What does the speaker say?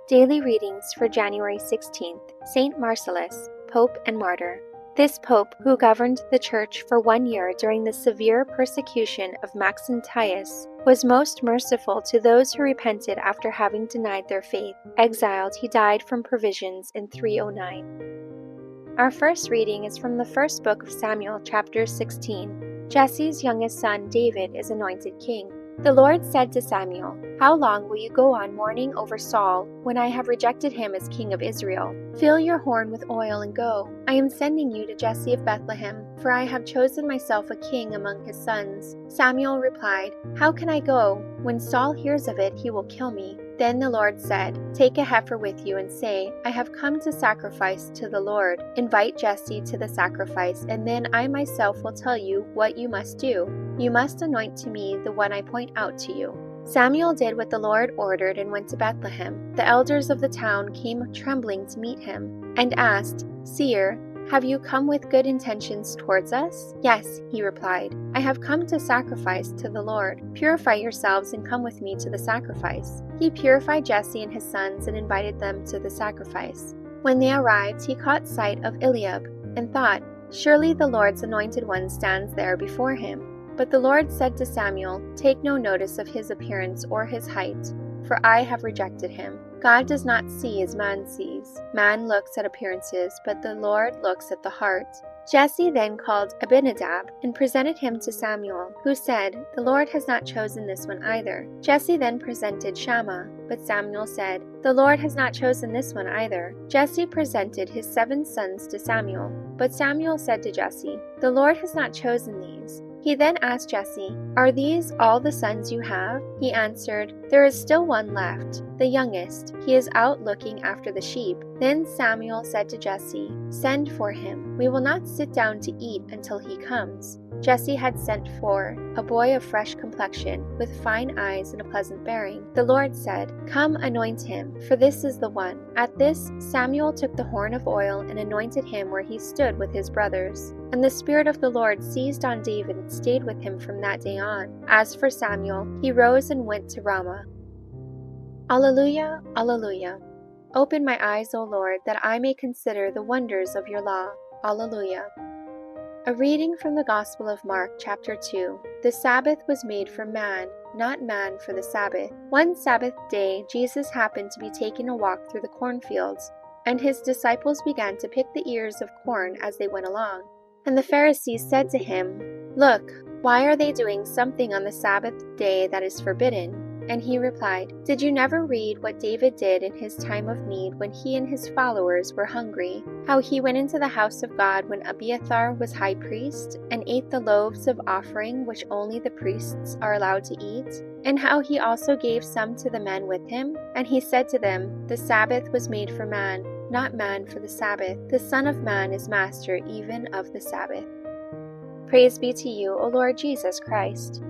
Daily readings for January 16th, Saint Marcellus, Pope and Martyr. This pope, who governed the Church for 1 year during the severe persecution of Maxentius, was most merciful to those who repented after having denied their faith. Exiled, he died from provisions in 309. Our first reading is from the first book of Samuel, chapter 16. Jesse's youngest son, David, is anointed king. The Lord said to Samuel, "How long will you go on mourning over Saul when I have rejected him as king of Israel? Fill your horn with oil and go. I am sending you to Jesse of Bethlehem, for I have chosen myself a king among his sons." Samuel replied, "How can I go? When Saul hears of it, he will kill me." Then the Lord said, "Take a heifer with you and say, 'I have come to sacrifice to the Lord.' Invite Jesse to the sacrifice, and then I myself will tell you what you must do. You must anoint to me the one I point out to you." Samuel did what the Lord ordered and went to Bethlehem. The elders of the town came trembling to meet him and asked, "Seer, have you come with good intentions towards us?" "Yes," he replied, "I have come to sacrifice to the Lord. Purify yourselves and come with me to the sacrifice." He purified Jesse and his sons and invited them to the sacrifice. When they arrived, he caught sight of Eliab and thought, "Surely the Lord's anointed one stands there before him." But the Lord said to Samuel, "Take no notice of his appearance or his height, for I have rejected him. God does not see as man sees. Man looks at appearances, but the Lord looks at the heart." Jesse then called Abinadab and presented him to Samuel, who said, "The Lord has not chosen this one either." Jesse then presented Shammah, but Samuel said, "The Lord has not chosen this one either." Jesse presented his 7 sons to Samuel, but Samuel said to Jesse, "The Lord has not chosen these." He then asked Jesse, "Are these all the sons you have?" He answered, "There is still one left, the youngest. He is out looking after the sheep." Then Samuel said to Jesse, "Send for him. We will not sit down to eat until he comes." Jesse had sent for a boy of fresh complexion, with fine eyes and a pleasant bearing. The Lord said, "Come, anoint him, for this is the one." At this, Samuel took the horn of oil and anointed him where he stood with his brothers. And the Spirit of the Lord seized on David and stayed with him from that day on. As for Samuel, he rose and went to Ramah. Alleluia, Alleluia. Open my eyes, O Lord, that I may consider the wonders of your law. Alleluia. A reading from the Gospel of Mark, chapter 2. The Sabbath was made for man, not man for the Sabbath. One Sabbath day, Jesus happened to be taking a walk through the cornfields, and his disciples began to pick the ears of corn as they went along. And the Pharisees said to him, "Look, why are they doing something on the Sabbath day that is forbidden?" And he replied, "Did you never read what David did in his time of need when he and his followers were hungry? How he went into the house of God when Abiathar was high priest and ate the loaves of offering which only the priests are allowed to eat? And how he also gave some to the men with him? And he said to them, 'The Sabbath was made for man, not man for the Sabbath. The Son of Man is master even of the Sabbath.'" Praise be to you, O Lord Jesus Christ.